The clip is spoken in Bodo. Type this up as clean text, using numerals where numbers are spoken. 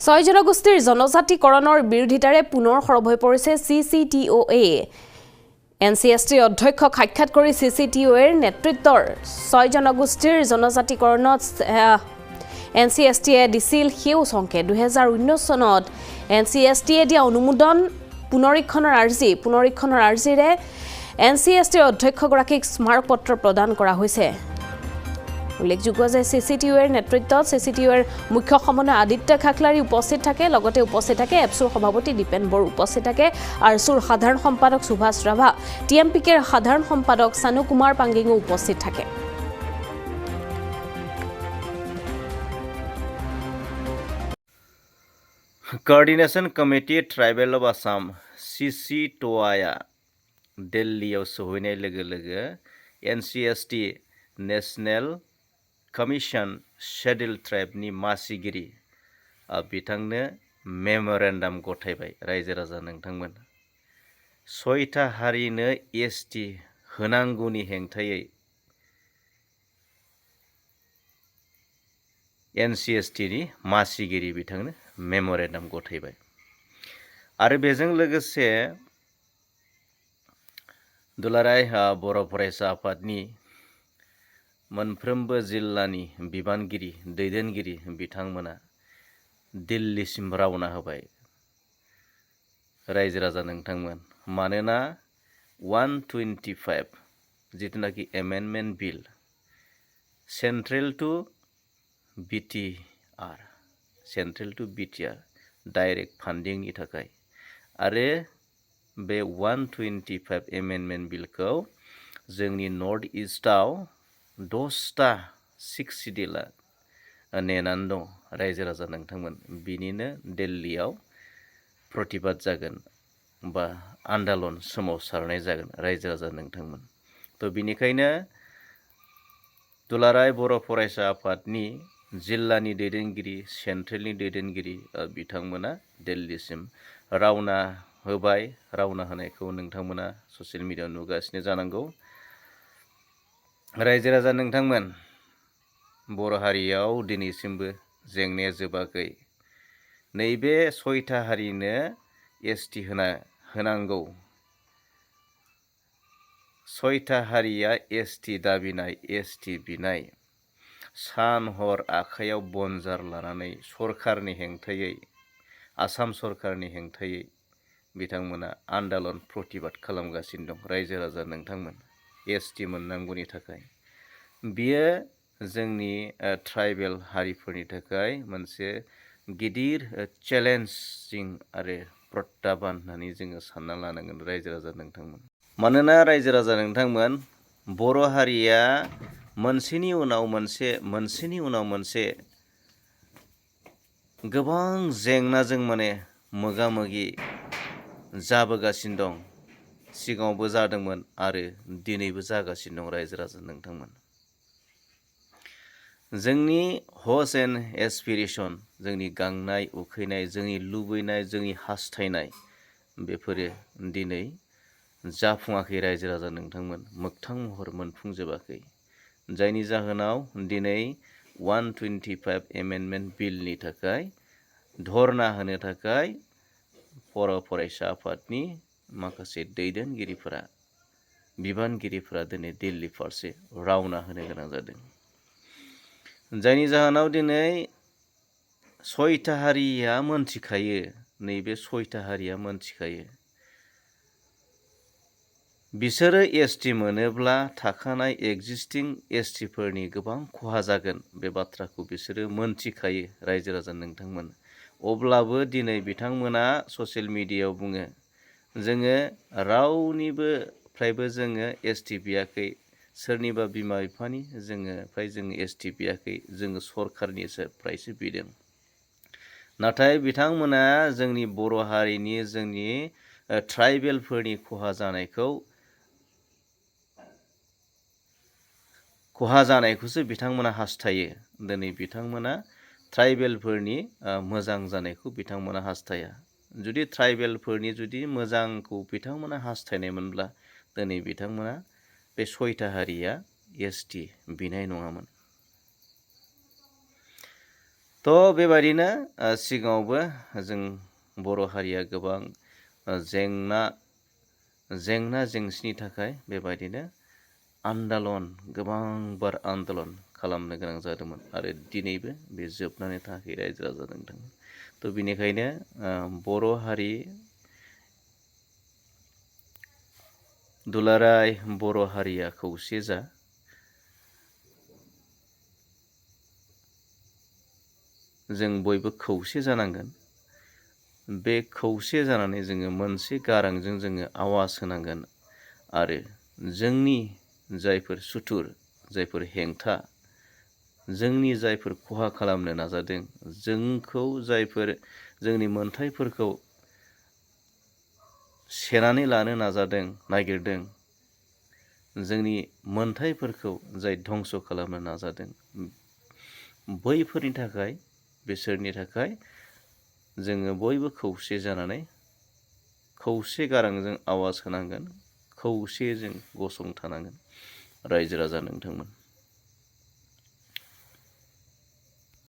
ছয় জনগোষ্ঠীৰ জনজাতিকৰণৰ বিৰোধিতাৰে পুনৰ সৰব হৈ পৰিছে CCTOA। NCSTৰ অধ্যক্ষক সাক্ষাৎ কৰি CCTOAৰ নেতৃত্বৰ ছয় জনগোষ্ঠীৰ জনজাতিকৰণত NCSTয়ে দিছিল সেউজ সংকেত। 2019 চনত NCSTয়ে দিয়া অনুমোদন পুনৰীক্ষণৰ আৰ্জিৰে NCSTৰ অধ্যক্ষগৰাকীক স্মাৰক পত্ৰ প্ৰদান কৰা হৈছে। উল্লেখযোগ্য যে CCTOAৰ নেতৃত্বত CCTOAৰ মুখ্য সমন্বয় আদিত্য খাকলাৰী উপস্থিত থাকে, লগতে উপস্থিত থাকে এপছুৰ সভাপতি দীপেন বড়ো, উপস্থিত থাকে আৰছুৰ সাধাৰণ সম্পাদক সুভাষ ৰাভা, TMPKৰ সাধাৰণ সম্পাদক সানু কুমাৰ পাঙ্গিঙো উপস্থিত থাকে। Coordination Committee Tribal of Assam CCTOA दिल्लीयाव सहैनाय लोगो लोगो NCST नेशनेल कमिशन शेड्यूल ट्राइबनि मासिगिरि बिथांनो मेमोरेन्डाम गथायबाय। रायजो राजा नोंथांमोन, सयथा हारिनो ST होनांगौनि हेंथायै NCSTनि मासिगिरि बिथांनो मेमोरेन्डाम गथायबाय। आरो बेजों लोगोसे दुलाराय बर' फरायसा आफादनि मोनफ्रोमबो जिल्लानि बिबानगिरि दैदेनगिरि बिथांमोना दिल्लीसिम रावना होबाय। रायजो राजा नोंथांमोन, मानोना 125 जिथुनाखि एमेन्डमेन्ट बिल सेन्ट्रेल टु BTR डाइरेक्ट फान्डिंनि थाखाय आरो बे 125 एमेन्डमेन्ट बिलखौ जोंनि नर्थ इस्टआव 10टा 6 सिडिउला नेनानै दं। रायजो राजा नोंथांमोन, बिनिनो दिल्लीयाव प्रतिबाद जागोन बा आन्दालन सोमावसारनाय जागोन। रायजो राजा नोंथांमोन, तो बिनिखायनो दुलाराय बर' फरायसा आफादनि जिल्लानि दैदेनगिरि सेन्ट्रेलनि दैदेनगिरि बिथांमोना दिल्लीसिम रावना होबाय। रावना होनायखौ नोंथांमोना ससियेल मिडियायाव नुगासिनो जानांगौ। रायजो राजा नोंथांमोन, बर' हारियाव दिनैसिमबो जेंनाया जोबाखै। नैबे सयथा हारिनो ST होनांगौ। सयथा हारिया ST दाबिनाय ST बिनाय सान हर आखायाव बनजार लानानै सरकारनि हेंथायै, आसाम सरकारनि हेंथायै बिथांमोना आन्दालन प्रतिबाद खालामगासिनो दं। रायजो राजा नोंथांमोन, ST मोननांगौनि थाखाय बियो जोंनि ट्राइबेल हारिफोरनि थाखाय मोनसे गिदिर चेलेन्जिं आरो प्रत्याबान होननानै जोङो सानना लानांगोन। रायजो राजा नोंथांमोन, मानोना रायजो राजा नोंथांमोन, बर' हारिया मोनसेनि उनाव मोनसे गोबां जेंनाजों मोगा मोगि जाबोगासिनो दं। सिगाङावबो जादोंमोन आरो दिनैबो जागासिनो दं। रायजो राजा नोंथांमोन, जोंनि हस एन्ड एसपिरेसन, जोंनि गांनाय उखैनाय, जोंनि लुबैनाय, जोंनि हास्थायनाय, बेफोरो दिनै जाफुङाखै। रायजो राजा नोंथांमोन, मोगथां महर मोनफुंजोबाखै, जायनि जाहोनाव दिनै 125 एमेन्डमेन्ट बिलनि थाखाय धरना होनो थाखाय बर' फरायसा आफादनि माखासे दैदेनगिरिफोरा बिबानगिरिफोरा दिनै दिल्ली फारसे रावना होनो गोनां जादों। जायनि जाहोनाव दिनै सयथा हारिया मोनथिखायो, नैबे सयथा हारिया मोनथिखायो बिसोरो ST मोनोब्ला थाखानाय एक्जिस्टिं STफोरनि गोबां खहा जागोन। बे बाथ्राखौ बिसोरो मोनथिखायो। रायजो राजा नोंथांमोन, अब्लाबो दिनै बिथांमोना ससियेल मिडियायाव बुङो, जोङो रावनिफ्रायबो जोङो ST बियाखै, सोरनिबा बिमा बिफानि जोङो ST बियाखै, जोङो सरकारनिफ्रायसो बिदों। नाथाय बिथांमोना जोंनि बर' हारिनि, जोंनि ट्राइबेलफोरनि खहा जानायखौसो बिथांमोना हास्थायो। दिनै बिथांमोना ट्राइबेलफोरनि मोजां जानायखौ बिथांमोना हास्थाया। जुदि ट्राइबेलफोरनि मोजांखौ बिथांमोना हास्थायनायमोनब्ला दिनै बिथांमोना बे सयथा हारिया ST बिनाय नङामोन। थ' बेबायदिनो सिगाङावबो जों बर' हारिया गोबां जेंना जेंसिनि थाखाय बेबायदिनो गोबांबार आन्दलन खालामनो गोनां जादोंमोन आरो दिनैबो बे जोबनानै थाङाखै रायजो राजा नोंथां। थ' बेनिखायनो बर' हारि दुलाराय बर' हारिया खौसे जा। जों बयबो खौसे जानांगोन। बे खौसे जानानै जोङो मोनसे गारांजों जोङो आवाज होनांगोन आरो जोंनि जायफोर सुथुर, जायफोर हेंथा, जोंनि जायफोर खहा खालामनो नाजादों, जोंखौ जायफोर जोंनि मोन्थायफोरखौ सेनानै लानो नागिरदों, जोंनि मोन्थायफोरखौ जाय धंस' खालामनो नाजादों, बैफोरनि थाखाय बिसोरनि थाखाय जोङो बयबो खौसे जानानै खौसे गारांजों आवाज होनांगोन, खौसेजों गसंथानांगोन रायजो राजा नोंथांमोन।